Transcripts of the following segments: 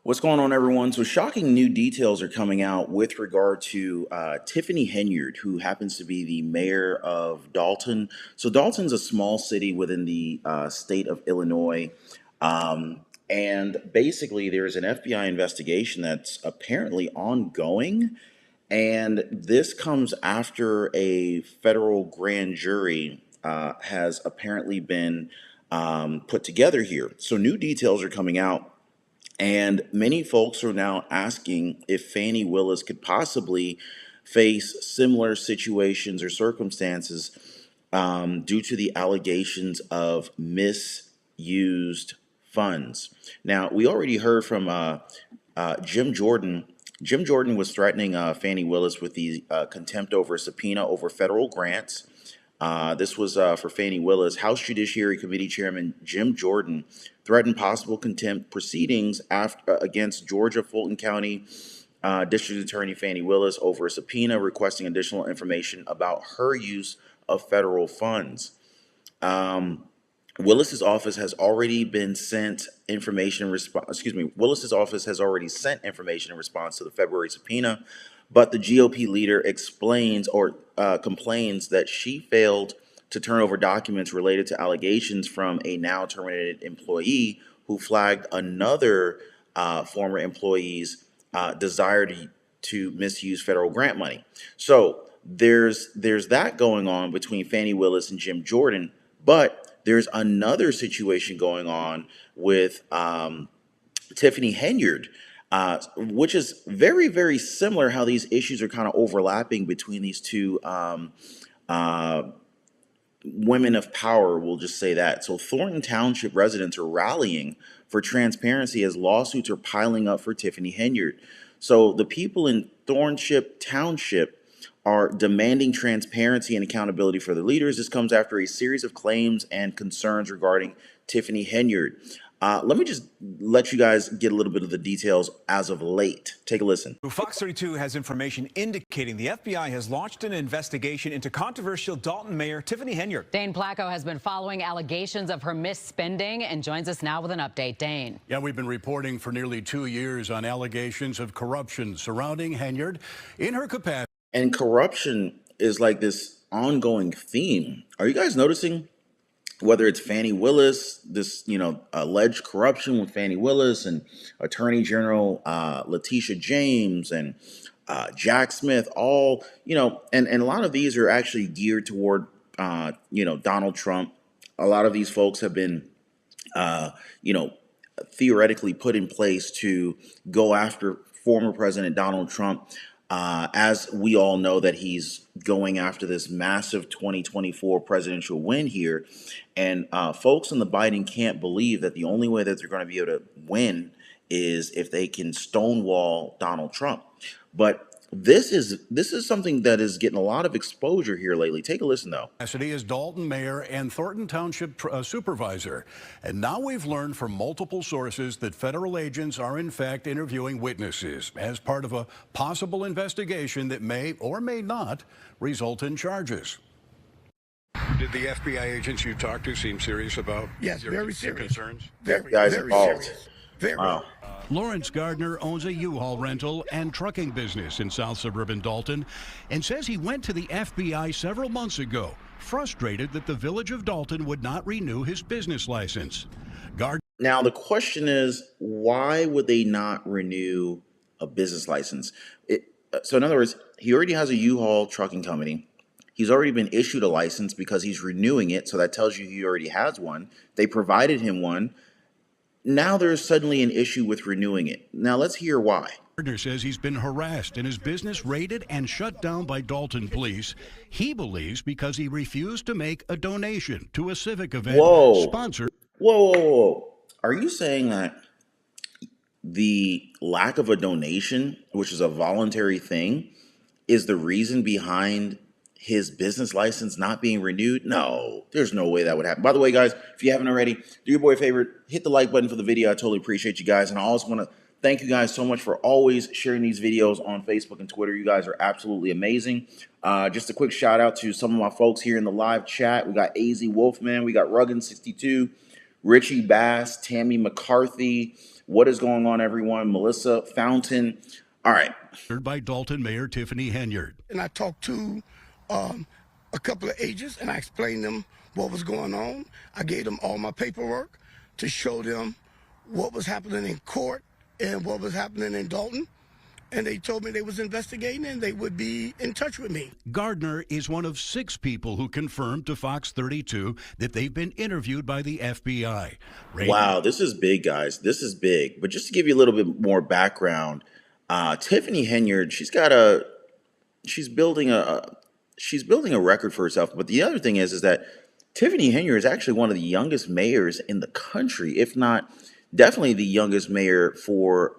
What's going on, everyone? So, shocking new details are coming out with regard to Tiffany Henyard, who happens to be the mayor of Dolton. So, Dolton's a small city within the state of Illinois. And basically, there's an FBI investigation that's apparently ongoing. And this comes after a federal grand jury has apparently been put together here. So, new details are coming out, and many folks are now asking if Fani Willis could possibly face similar situations or circumstances due to the allegations of misused funds. Now, we already heard from Jim Jordan. Jim Jordan was threatening Fani Willis with the contempt over subpoena over federal grants. This was for Fani Willis. House Judiciary Committee Chairman Jim Jordan threatened possible contempt proceedings against Georgia Fulton County District Attorney Fani Willis over a subpoena requesting additional information about her use of federal funds. Willis's office has already been sent information in response. Excuse me. Willis's office has already sent information in response to the February subpoena, but the GOP leader explains or complains that she failed to turn over documents related to allegations from a now terminated employee who flagged another former employee's desire to misuse federal grant money. So there's that going on between Fani Willis and Jim Jordan, but there's another situation going on with Tiffany Henyard, which is very, very similar how these issues are kind of overlapping between these two women of power, we'll just say that. So Thornton Township residents are rallying for transparency as lawsuits are piling up for Tiffany Henyard. So the people in Thornton Township are demanding transparency and accountability for the leaders. This comes after a series of claims and concerns regarding Tiffany Henyard. Let me just let you guys get a little bit of the details as of late. Take a listen. Fox 32 has information indicating the FBI has launched an investigation into controversial Dolton Mayor Tiffany Henyard. Dane Placco has been following allegations of her misspending and joins us now with an update. Dane. Yeah, we've been reporting for nearly 2 years on allegations of corruption surrounding Henyard in her capacity. And corruption is like this ongoing theme. Are you guys noticing? Whether it's Fani Willis, this, alleged corruption with Fani Willis and Attorney General Letitia James and Jack Smith, all, and a lot of these are actually geared toward, Donald Trump. A lot of these folks have been, theoretically put in place to go after former President Donald Trump. As we all know that he's going after this massive 2024 presidential win here. And folks in the Biden camp believe that the only way that they're going to be able to win is if they can stonewall Donald Trump. But this is something that is getting a lot of exposure here lately. Take a listen, though. Cassidy is Dolton mayor and Thornton Township supervisor. And now we've learned from multiple sources that federal agents are in fact interviewing witnesses as part of a possible investigation that may or may not result in charges. Did the FBI agents you talked to seem serious about very serious concerns? Very, Guys very involved. serious. Very. Wow. Lawrence Gardner owns a U-Haul rental and trucking business in South Suburban Dolton and says he went to the FBI several months ago, frustrated that the village of Dolton would not renew his business license. Now, the question is, why would they not renew a business license? So in other words, he already has a U-Haul trucking company. He's already been issued a license because he's renewing it. So that tells you he already has one. They provided him one. Now there's suddenly an issue with renewing it. Now let's hear why. Gardner says he's been harassed and his business raided and shut down by Dolton police. He believes because he refused to make a donation to a civic event sponsored. Whoa. Are you saying that the lack of a donation, which is a voluntary thing, is the reason behind his business license not being renewed? No, there's no way that would happen. By the way, guys, if you haven't already, do your boy a favor, hit the like button for the video. I totally appreciate you guys. And I also want to thank you guys so much for always sharing these videos on Facebook and Twitter. You guys are absolutely amazing. Just a quick shout out to some of my folks here in the live chat. We got AZ Wolfman, we got Ruggin62, Richie Bass, Tammy McCarthy. What is going on, everyone? Melissa Fountain. All right. By Dolton Mayor Tiffany Henyard. And I talked to a couple of agents, and I explained them what was going on. I gave them all my paperwork to show them what was happening in court and what was happening in Dolton. And they told me they was investigating and they would be in touch with me. Gardner is one of 6 people who confirmed to Fox 32 that they've been interviewed by the FBI. Wow, this is big, guys. This is big. But just to give you a little bit more background, Tiffany Henyard, she's building a record for herself. But the other thing is that Tiffany Henyard is actually one of the youngest mayors in the country, if not definitely the youngest mayor for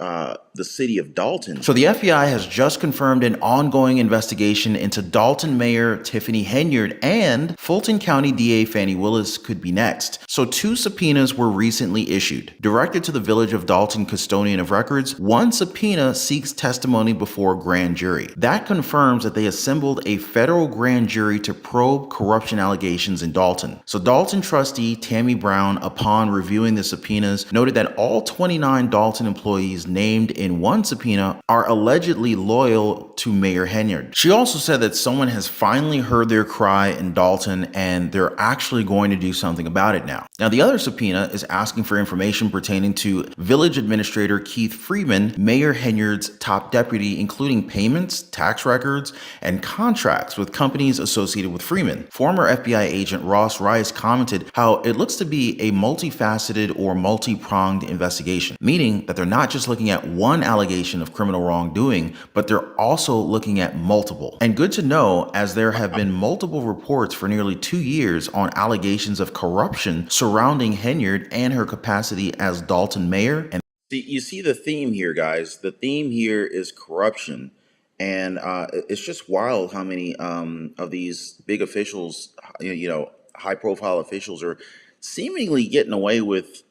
the city of Dolton. So the FBI has just confirmed an ongoing investigation into Dolton Mayor Tiffany Henyard, and Fulton County DA Fani Willis could be next. So 2 subpoenas were recently issued. Directed to the Village of Dolton custodian of records, one subpoena seeks testimony before a grand jury. That confirms that they assembled a federal grand jury to probe corruption allegations in Dolton. So Dolton trustee Tammy Brown, upon reviewing the subpoenas, noted that all 29 Dolton employees named in one subpoena are allegedly loyal to Mayor Henyard. She also said that someone has finally heard their cry in Dolton and they're actually going to do something about it now. Now, the other subpoena is asking for information pertaining to Village Administrator Keith Freeman, Mayor Henyard's top deputy, including payments, tax records, and contracts with companies associated with Freeman. Former FBI agent Ross Rice commented how it looks to be a multifaceted or multi-pronged investigation, meaning that they're not just looking at one allegation of criminal wrongdoing, but they're also looking at multiple. And good to know, as there have been multiple reports for nearly 2 years on allegations of corruption surrounding Henyard and her capacity as Dolton mayor. And you see the theme here, guys. The theme here is corruption. And it's just wild how many of these big officials, high profile officials, are seemingly getting away with,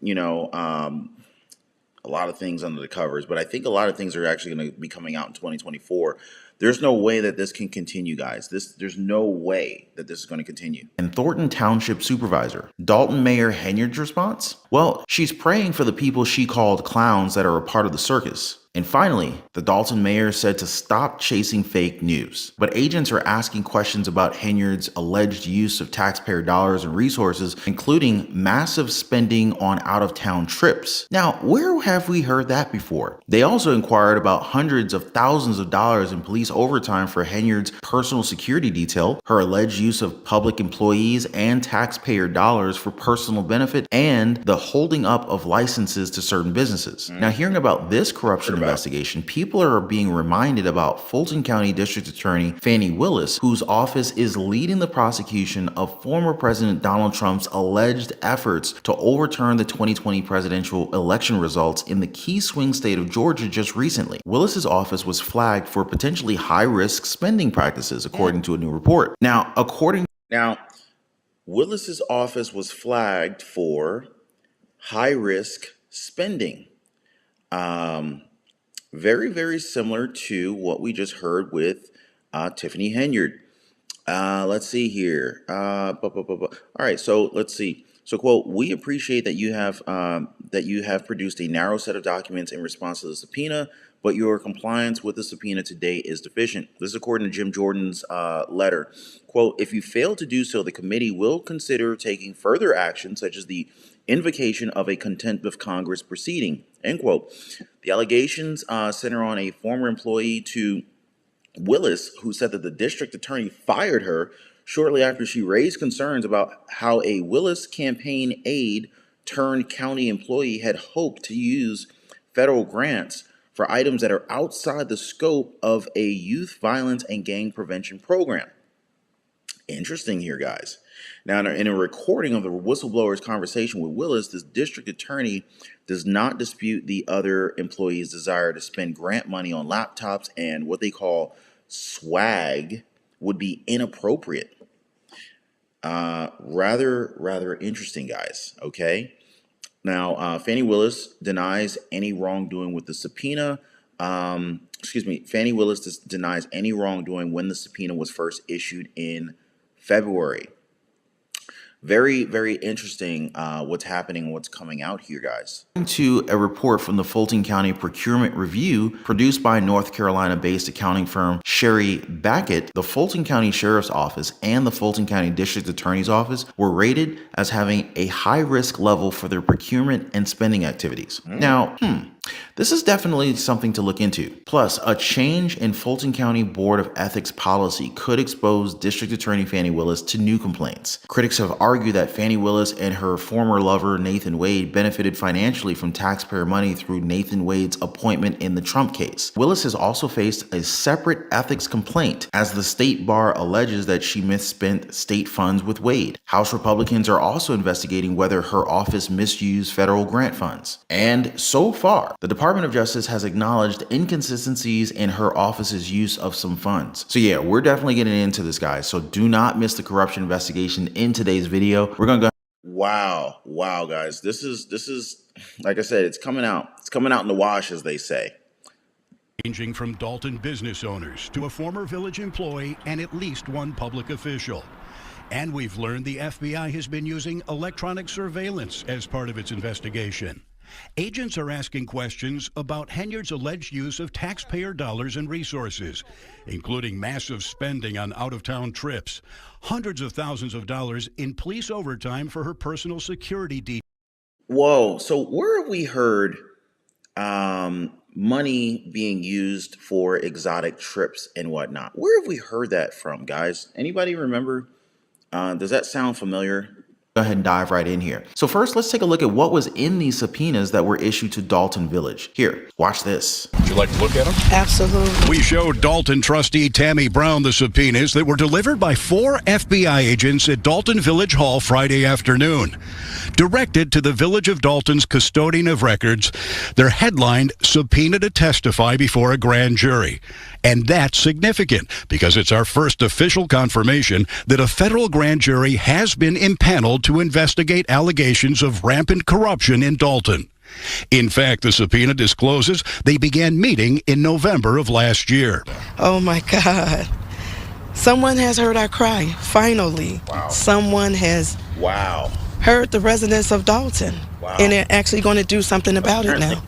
a lot of things under the covers. But I think a lot of things are actually going to be coming out in 2024. There's no way that this can continue, guys. There's no way that this is going to continue. And Thornton Township Supervisor, Dolton Mayor Henyard's response? Well, she's praying for the people she called clowns that are a part of the circus. And finally, the Dolton mayor said to stop chasing fake news. But agents are asking questions about Henyard's alleged use of taxpayer dollars and resources, including massive spending on out-of-town trips. Now, where have we heard that before? They also inquired about hundreds of thousands of dollars in police overtime for Henyard's personal security detail, her alleged use of public employees and taxpayer dollars for personal benefit, and the holding up of licenses to certain businesses. Now, hearing about this corruption investigation, people are being reminded about Fulton County District Attorney Fani Willis, whose office is leading the prosecution of former President Donald Trump's alleged efforts to overturn the 2020 presidential election results in the key swing state of Georgia just recently. Willis's office was flagged for potentially high-risk spending practices, according to a new report. Now, Willis's office was flagged for high-risk spending. Very, very similar to what we just heard with Tiffany Henyard. Let's see here. All right, so let's see. So, quote, "We appreciate that you have produced a narrow set of documents in response to the subpoena, but your compliance with the subpoena today is deficient." This is according to Jim Jordan's letter. Quote, "If you fail to do so, the committee will consider taking further action, such as the invocation of a contempt of Congress proceeding." End quote. The allegations center on a former employee to Willis who said that the district attorney fired her shortly after she raised concerns about how a Willis campaign aide turned county employee had hoped to use federal grants for items that are outside the scope of a youth violence and gang prevention program. Interesting here, guys. Now, in a recording of the whistleblower's conversation with Willis, this district attorney does not dispute the other employees' desire to spend grant money on laptops, and what they call swag would be inappropriate. Rather interesting, guys. Okay. Now, Fani Willis denies any wrongdoing with the subpoena. Fani Willis denies any wrongdoing when the subpoena was first issued in February. Very, very interesting what's happening, what's coming out here, guys. According to a report from the Fulton County Procurement Review produced by North Carolina-based accounting firm Sherry Backett, the Fulton County Sheriff's Office and the Fulton County District Attorney's Office were rated as having a high-risk level for their procurement and spending activities. Now, this is definitely something to look into. Plus, a change in Fulton County Board of Ethics policy could expose District Attorney Fani Willis to new complaints. Critics have argued that Fani Willis and her former lover Nathan Wade benefited financially from taxpayer money through Nathan Wade's appointment in the Trump case. Willis has also faced a separate ethics complaint as the state bar alleges that she misspent state funds with Wade. House Republicans are also investigating whether her office misused federal grant funds. And so far, the Department of Justice has acknowledged inconsistencies in her office's use of some funds. So yeah, we're definitely getting into this, guys. So do not miss the corruption investigation in today's video. We're gonna go. Wow, guys. This is like I said, it's coming out. It's coming out in the wash, as they say. Ranging from Dolton business owners to a former village employee and at least one public official. And we've learned the FBI has been using electronic surveillance as part of its investigation. Agents are asking questions about Henyard's alleged use of taxpayer dollars and resources, including massive spending on out-of-town trips, hundreds of thousands of dollars in police overtime for her personal security details. Whoa, so where have we heard money being used for exotic trips and whatnot? Where have we heard that from, guys? Anybody remember? Does that sound familiar? Go ahead and dive right in here. So first, let's take a look at what was in these subpoenas that were issued to Dolton Village. Here, watch this. Would you like to look at them? Absolutely. We showed Dolton trustee Tammy Brown the subpoenas that were delivered by 4 FBI agents at Dolton Village Hall Friday afternoon. Directed to the Village of Dolton's custodian of records, they're headlined "Subpoena to Testify Before a Grand Jury." And that's significant because it's our first official confirmation that a federal grand jury has been impaneled to investigate allegations of rampant corruption in Dolton. In fact, the subpoena discloses they began meeting in November of last year. Oh my God. Someone has heard our cry, finally. Wow. Someone has heard the residents of Dolton. Wow. And they're actually going to do something about it now.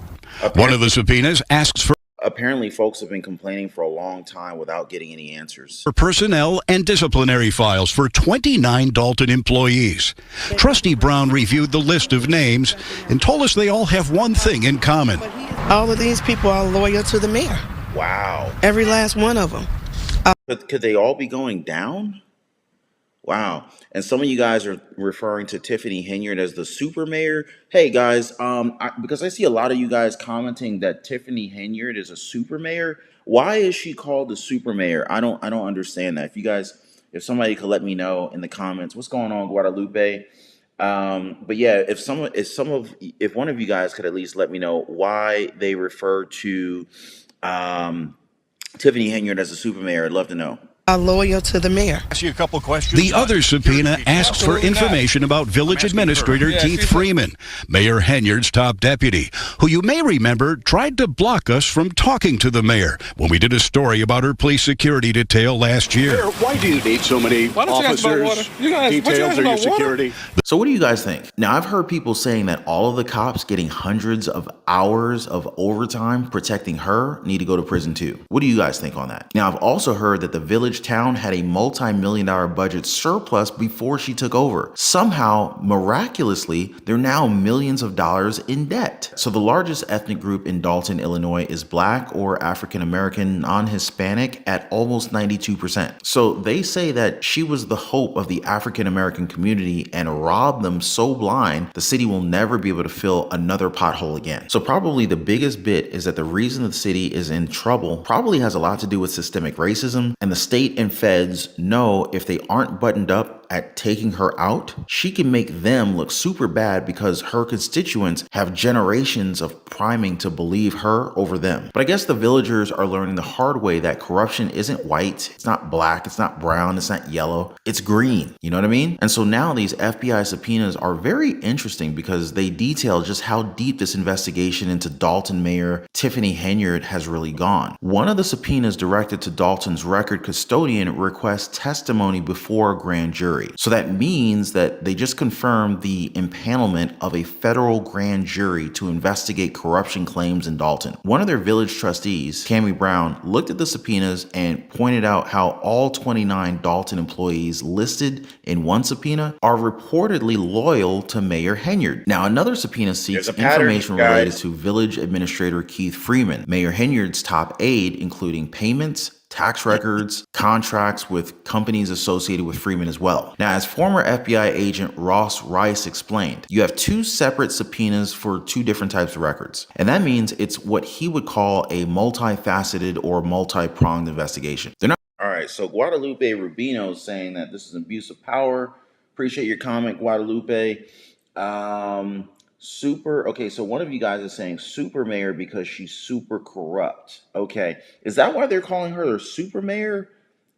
One of the subpoenas asks for Apparently, folks have been complaining for a long time without getting any answers. personnel and disciplinary files for 29 Dolton employees. Trustee Brown reviewed the list of names and told us they all have one thing in common. All of these people are loyal to the mayor. Wow. Every last one of them. But could they all be going down? Wow. And some of you guys are referring to Tiffany Henyard as the super mayor. Hey guys, because I see a lot of you guys commenting that Tiffany Henyard is a super mayor. Why is she called the super mayor? I don't understand that. If somebody could let me know in the comments, what's going on, Guadalupe? But yeah, if one of you guys could at least let me know why they refer to Tiffany Henyard as a super mayor, I'd love to know. Are loyal to the mayor. Ask you a couple questions. The other subpoena asks for information about Village Administrator Keith Freeman, Mayor Henyard's top deputy, who you may remember tried to block us from talking to the mayor when we did a story about her police security detail last year. Mayor, why do you need so many officers, details, or your security? So what do you guys think? Now, I've heard people saying that all of the cops getting hundreds of hours of overtime protecting her need to go to prison too. What do you guys think on that? Now, I've also heard that the village town had a multi-million-dollar budget surplus before she took over. Somehow, miraculously, they're now millions of dollars in debt. So the largest ethnic group in Dolton, Illinois is Black or African American, non-Hispanic at almost 92%. So they say that she was the hope of the African American community and robbed them so blind the city will never be able to fill another pothole again. So probably the biggest bit is that the reason the city is in trouble probably has a lot to do with systemic racism, and the state and feds know if they aren't buttoned up at taking her out, she can make them look super bad because her constituents have generations of priming to believe her over them. But I guess the villagers are learning the hard way that corruption isn't white, it's not black, it's not brown, it's not yellow, it's green. You know what I mean? And so now these FBI subpoenas are very interesting because they detail just how deep this investigation into Dolton Mayor Tiffany Henyard has really gone. One of the subpoenas directed to Dolton's record custodian requests testimony before a grand jury. jury. So that means that they just confirmed the empanelment of a federal grand jury to investigate corruption claims in Dolton. One of their village trustees, Cammie Brown, looked at the subpoenas and pointed out how all 29 Dolton employees listed in one subpoena are reportedly loyal to Mayor Henyard. Now, another subpoena seeks information related to village administrator Keith Freeman, Mayor Henyard's top aide, including payments, tax records, contracts with companies associated with Freeman as well. Now, as former FBI agent Ross Rice explained, you have two separate subpoenas for two different types of records. And that means it's what he would call a multifaceted or multi-pronged investigation. They're not. All right, so Guadalupe Rubino is saying that this is an abuse of power. Appreciate your comment, Guadalupe. Okay, so one of you guys is saying super mayor because she's super corrupt. Okay, is that why they're calling her super mayor?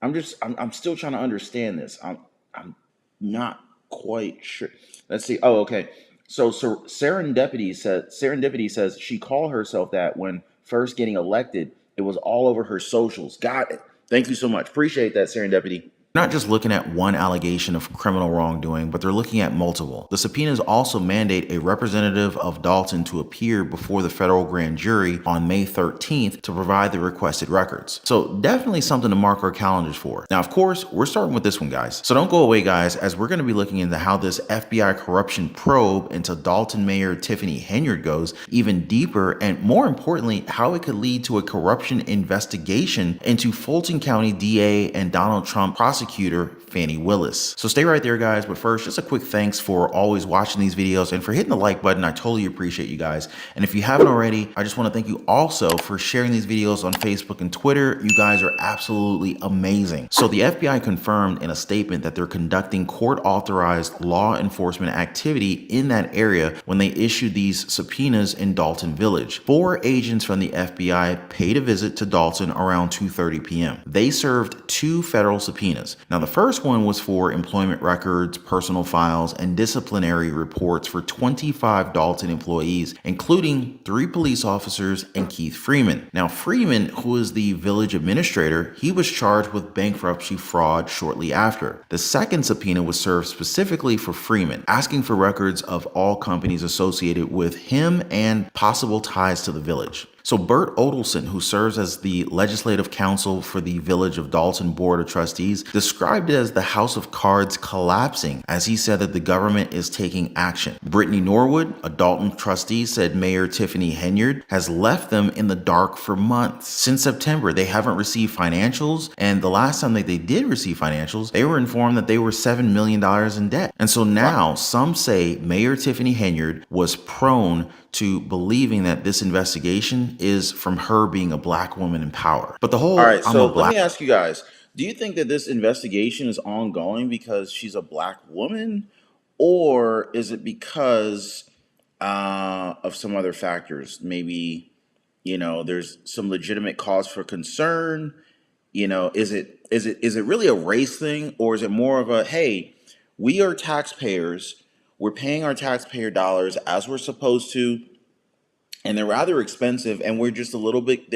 I'm still trying to understand this. I'm not quite sure. Let's see. Oh, okay. So Serendipity says she called herself that when first getting elected. It was all over her socials. Got it. Thank you so much. Appreciate that, Serendipity. Not just looking at one allegation of criminal wrongdoing, but they're looking at multiple. The subpoenas also mandate a representative of Dolton to appear before the federal grand jury on May 13th to provide the requested records. So definitely something to mark our calendars for. Now, of course, we're starting with this one, guys. So don't go away, guys, as we're going to be looking into how this FBI corruption probe into Dolton Mayor Tiffany Henyard goes even deeper, and more importantly, how it could lead to a corruption investigation into Fulton County DA and Donald Trump prosecutor Fani Willis. So stay right there, guys. But first, just a quick thanks for always watching these videos and for hitting the like button. I totally appreciate you guys. And if you haven't already, I just want to thank you also for sharing these videos on Facebook and Twitter. You guys are absolutely amazing. So the FBI confirmed in a statement that they're conducting court-authorized law enforcement activity in that area when they issued these subpoenas in Dolton Village. 4 agents from the FBI paid a visit to Dolton around 2:30 p.m. They served 2 federal subpoenas. Now, the first one was for employment records, personal files, and disciplinary reports for 25 Dolton employees, including 3 police officers and Keith Freeman. Now, Freeman, who is the village administrator, he was charged with bankruptcy fraud shortly after. The second subpoena was served specifically for Freeman, asking for records of all companies associated with him and possible ties to the village. So Bert Odelson, who serves as the legislative counsel for the Village of Dolton Board of Trustees, described it as the house of cards collapsing, as he said that the government is taking action. Brittany Norwood, a Dolton trustee, said Mayor Tiffany Henyard has left them in the dark for months. Since September, they haven't received financials, and the last time that they did receive financials, they were informed that they were $7 million in debt. And so now some say Mayor Tiffany Henyard was prone to believing that this investigation is from her being a black woman in power. But the whole— All right, so let me ask you guys, do you think that this investigation is ongoing because she's a black woman, or is it because of some other factors? Maybe, there's some legitimate cause for concern. Is it really a race thing, or is it more of a, hey, we are taxpayers, we're paying our taxpayer dollars as we're supposed to, and they're rather expensive, and we're just a little bit,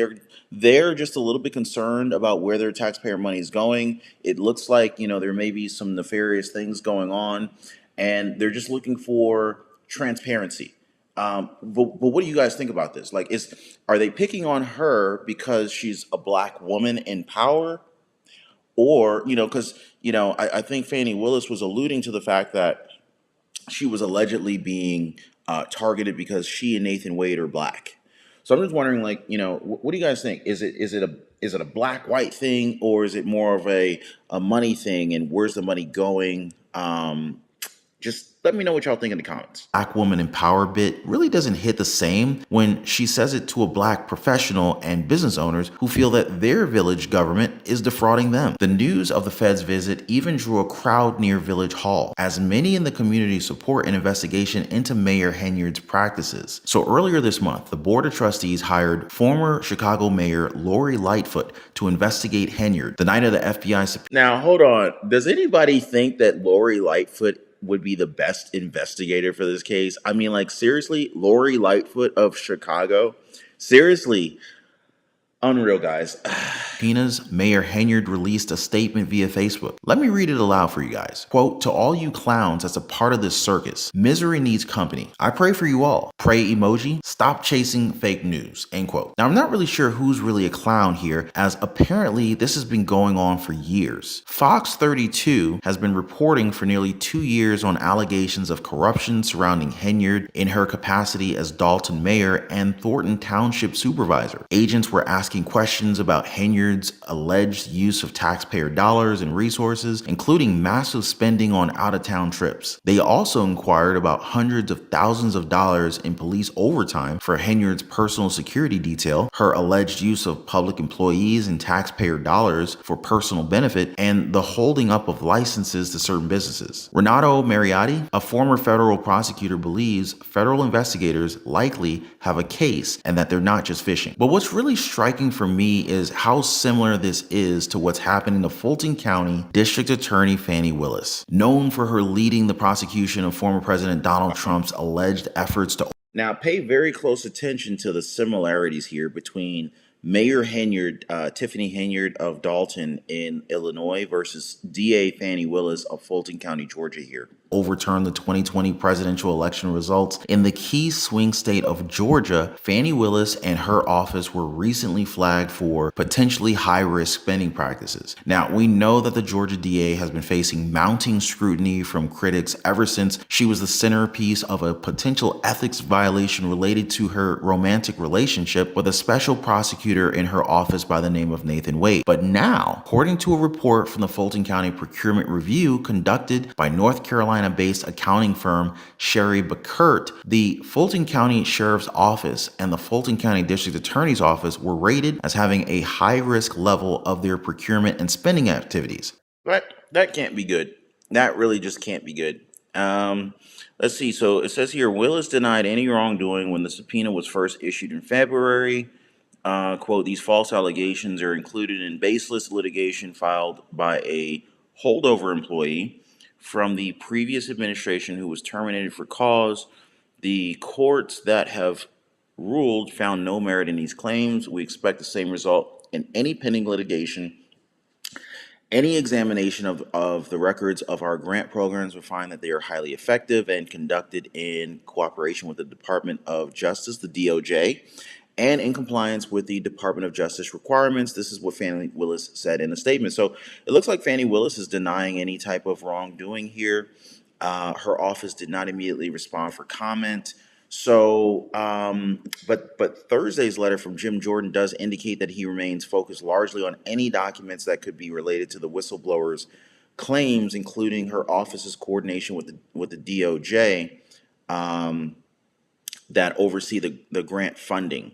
they're just a little bit concerned about where their taxpayer money is going. It looks like, there may be some nefarious things going on, and they're just looking for transparency. But what do you guys think about this? Like, are they picking on her because she's a black woman in power? Or, because, I think Fani Willis was alluding to the fact that she was allegedly being targeted because she and Nathan Wade are black. So I'm just wondering, like, what do you guys think? Is it a black white thing, or is it more of a money thing? And where's the money going? Just let me know what y'all think in the comments. Black woman in power bit really doesn't hit the same when she says it to a black professional and business owners who feel that their village government is defrauding them. The news of the Fed's visit even drew a crowd near Village Hall, as many in the community support an investigation into Mayor Henyard's practices. So earlier this month, the Board of Trustees hired former Chicago Mayor Lori Lightfoot to investigate Henyard the night of the FBI. Now, hold on. Does anybody think that Lori Lightfoot would be the best investigator for this case? I mean, like, seriously, Lori Lightfoot of Chicago? Seriously, unreal, guys. subpoenas, Mayor Henyard released a statement via Facebook. Let me read it aloud for you guys. Quote, "To all you clowns that's a part of this circus, misery needs company. I pray for you all. Pray emoji. Stop chasing fake news." End quote. Now, I'm not really sure who's really a clown here, as apparently this has been going on for years. Fox 32 has been reporting for nearly 2 years on allegations of corruption surrounding Henyard in her capacity as Dolton mayor and Thornton Township supervisor. Agents were asking questions about Henyard's alleged use of taxpayer dollars and resources, including massive spending on out-of-town trips. They also inquired about hundreds of thousands of dollars in police overtime for Henyard's personal security detail, her alleged use of public employees and taxpayer dollars for personal benefit, and the holding up of licenses to certain businesses. Renato Mariotti, a former federal prosecutor, believes federal investigators likely have a case and that they're not just fishing. But what's really striking for me is how similar this is to what's happening to Fulton County District Attorney Fani Willis, known for her leading the prosecution of former President Donald Trump's alleged efforts to... Now, pay very close attention to the similarities here between Mayor Henyard, Tiffany Henyard of Dolton in Illinois versus DA Fani Willis of Fulton County, Georgia here. Overturned the 2020 presidential election results in the key swing state of Georgia. Fani Willis and her office were recently flagged for potentially high-risk spending practices. Now, we know that the Georgia DA has been facing mounting scrutiny from critics ever since she was the centerpiece of a potential ethics violation related to her romantic relationship with a special prosecutor in her office by the name of Nathan Wade. But now, according to a report from the Fulton County Procurement Review conducted by North Carolina-based accounting firm Sherry Beckert, the Fulton County Sheriff's Office and the Fulton County District Attorney's Office were rated as having a high-risk level of their procurement and spending activities. But that can't be good. That really just can't be good. Let's see. So it says here, Willis denied any wrongdoing when the subpoena was first issued in February. Quote, "These false allegations are included in baseless litigation filed by a holdover employee from the previous administration who was terminated for cause. The courts that have ruled found no merit in these claims. We expect the same result in any pending litigation. Any examination of the records of our grant programs will find that they are highly effective and conducted in cooperation with the Department of Justice, the DOJ, and in compliance with the Department of Justice requirements." This is what Fani Willis said in a statement. So it looks like Fani Willis is denying any type of wrongdoing here. Her office did not immediately respond for comment. So, but Thursday's letter from Jim Jordan does indicate that he remains focused largely on any documents that could be related to the whistleblower's claims, including her office's coordination with the DOJ that oversee the grant funding.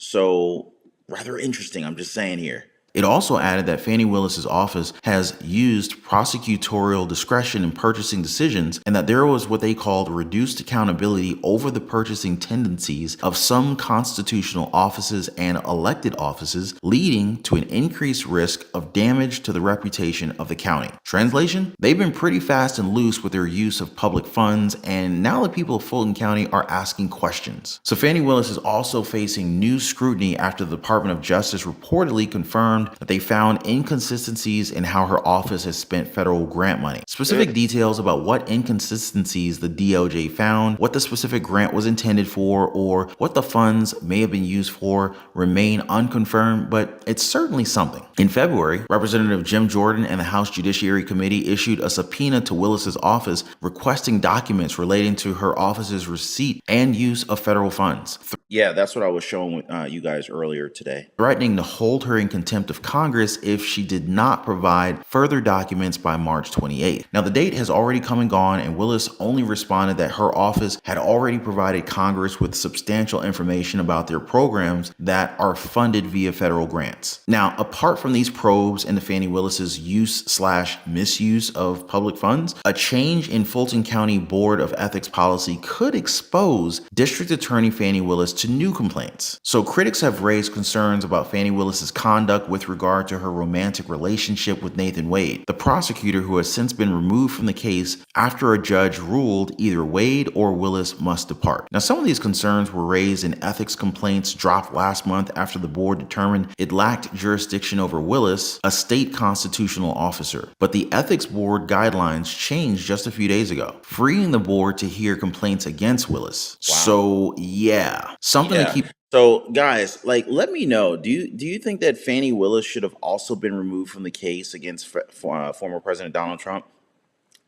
So rather interesting, I'm just saying here. It also added that Fani Willis's office has used prosecutorial discretion in purchasing decisions and that there was what they called reduced accountability over the purchasing tendencies of some constitutional offices and elected offices, leading to an increased risk of damage to the reputation of the county. Translation? They've been pretty fast and loose with their use of public funds, and now the people of Fulton County are asking questions. So Fani Willis is also facing new scrutiny after the Department of Justice reportedly confirmed that they found inconsistencies in how her office has spent federal grant money. Specific details about what inconsistencies the DOJ found, what the specific grant was intended for, or what the funds may have been used for remain unconfirmed, but it's certainly something. In February, Representative Jim Jordan and the House Judiciary Committee issued a subpoena to Willis's office requesting documents relating to her office's receipt and use of federal funds. Yeah, that's what I was showing you guys earlier today. Threatening to hold her in contempt of Congress if she did not provide further documents by March 28th. Now, the date has already come and gone, and Willis only responded that her office had already provided Congress with substantial information about their programs that are funded via federal grants. Now, apart from these probes into Fani Willis's use/misuse of public funds, a change in Fulton County Board of Ethics policy could expose District Attorney Fani Willis to new complaints. So critics have raised concerns about Fani Willis's conduct with with regard to her romantic relationship with Nathan Wade, the prosecutor who has since been removed from the case after a judge ruled either Wade or Willis must depart. Now, some of these concerns were raised in ethics complaints dropped last month after the board determined it lacked jurisdiction over Willis, a state constitutional officer. But the ethics board guidelines changed just a few days ago, freeing the board to hear complaints against Willis. Wow. So yeah, something to keep. So guys, like, let me know. Do you think that Fani Willis should have also been removed from the case against former President Donald Trump?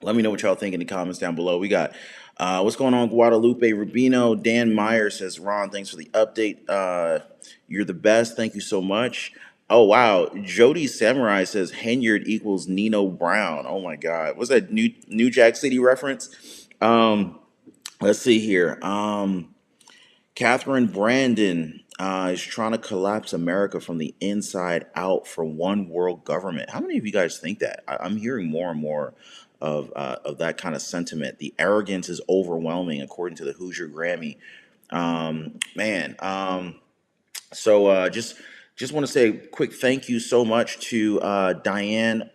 Let me know what y'all think in the comments down below. We got what's going on, Guadalupe Rubino. Dan Meyer says, Ron, thanks for the update. You're the best. Thank you so much. Oh, wow. Jody Samurai says Henyard equals Nino Brown. Oh, my God. What's that New Jack City reference? Let's see here. Catherine Brandon is trying to collapse America from the inside out for one world government. How many of you guys think that? I'm hearing more and more of that kind of sentiment. The arrogance is overwhelming, according to the Hoosier Grammy. So just want to say a quick thank you so much to Diane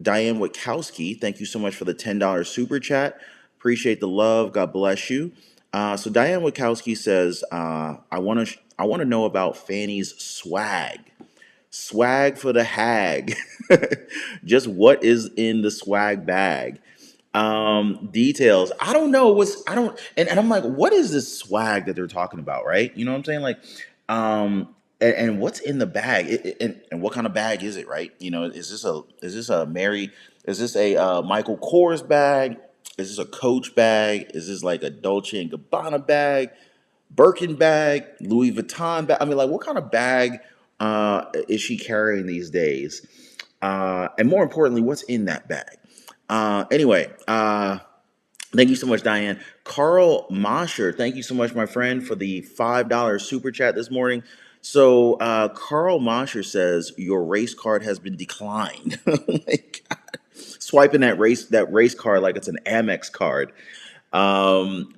Witkowski. Thank you so much for the $10 super chat. Appreciate the love. God bless you. So Diane Witkowski says, I want to know about Fani's swag. Swag for the hag. Just what is in the swag bag? Details. I don't know and I'm like, what is this swag that they're talking about, right? You know what I'm saying? Like, and what's in the bag? And what kind of bag is it, right? You know, is this a Michael Kors bag? Is this a Coach bag? Is this like a Dolce & Gabbana bag? Birkin bag? Louis Vuitton bag? I mean, like, what kind of bag is she carrying these days? And more importantly, what's in that bag? Anyway, thank you so much, Diane. Carl Mosher, thank you so much, my friend, for the $5 super chat this morning. So Carl Mosher says, your race card has been declined. Oh my God. Swiping that race card like it's an Amex card.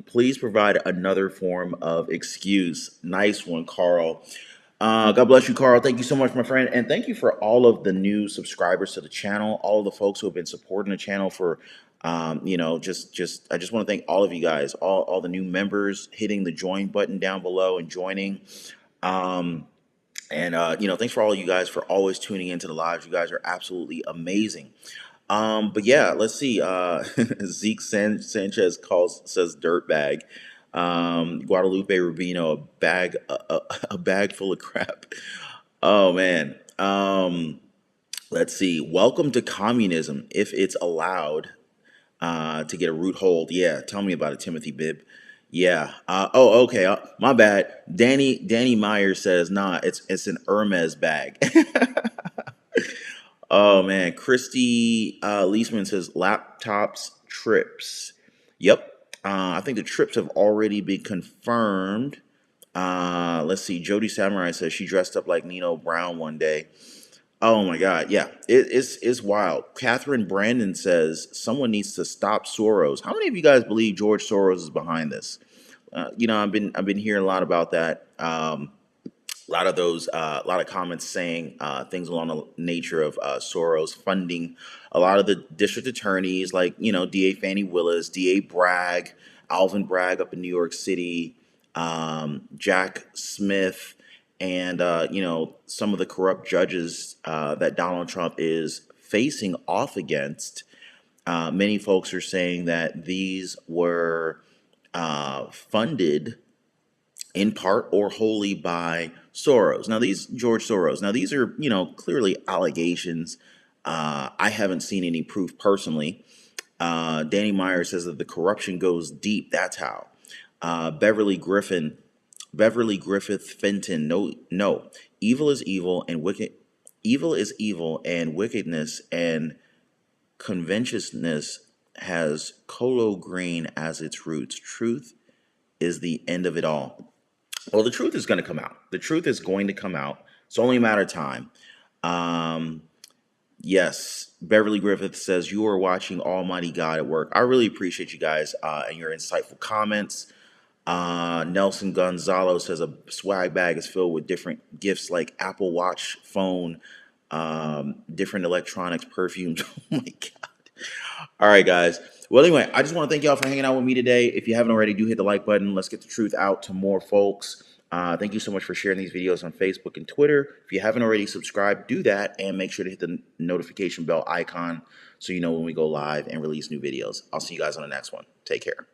Please provide another form of excuse. Nice one, Carl. God bless you, Carl. Thank you so much, my friend. And thank you for all of the new subscribers to the channel, all of the folks who have been supporting the channel for, I just want to thank all of you guys, all the new members hitting the join button down below and joining. Thanks for all of you guys for always tuning into the lives. You guys are absolutely amazing. But yeah, let's see. Zeke Sanchez says dirtbag. Guadalupe Rubino, a bag full of crap. Oh man. Let's see. Welcome to communism, if it's allowed to get a root hold. Yeah, tell me about it, Timothy Bibb. Yeah. Okay. My bad. Danny Meyer says, nah, it's an Hermes bag. Oh man, Christy Leisman says laptops trips. Yep, I think the trips have already been confirmed. Let's see. Jody Samurai says she dressed up like Nino Brown one day. Oh my God, yeah, it's wild. Catherine Brandon says someone needs to stop Soros. How many of you guys believe George Soros is behind this? I've been hearing a lot about that. A lot of comments saying things along the nature of Soros funding a lot of the district attorneys, like, DA Fani Willis, DA Bragg, Alvin Bragg up in New York City, Jack Smith, and, some of the corrupt judges that Donald Trump is facing off against. Many folks are saying that these were funded in part or wholly by Soros. Now, George Soros. Now, these are, clearly allegations. I haven't seen any proof personally. Danny Meyer says that the corruption goes deep. That's how. Beverly Griffith Fenton. No. Evil is evil, and wickedness and covetousness has colo green as its roots. Truth is the end of it all. Well, the truth is going to come out. The truth is going to come out. It's only a matter of time. Yes, Beverly Griffith says, you are watching Almighty God at work. I really appreciate you guys and your insightful comments. Nelson Gonzalo says a swag bag is filled with different gifts like Apple Watch, phone, different electronics, perfumes. Oh my God. All right, guys. Well, anyway, I just want to thank y'all for hanging out with me today. If you haven't already, do hit the like button. Let's get the truth out to more folks. Thank you so much for sharing these videos on Facebook and Twitter. If you haven't already subscribed, do that, and make sure to hit the notification bell icon so you know when we go live and release new videos. I'll see you guys on the next one. Take care.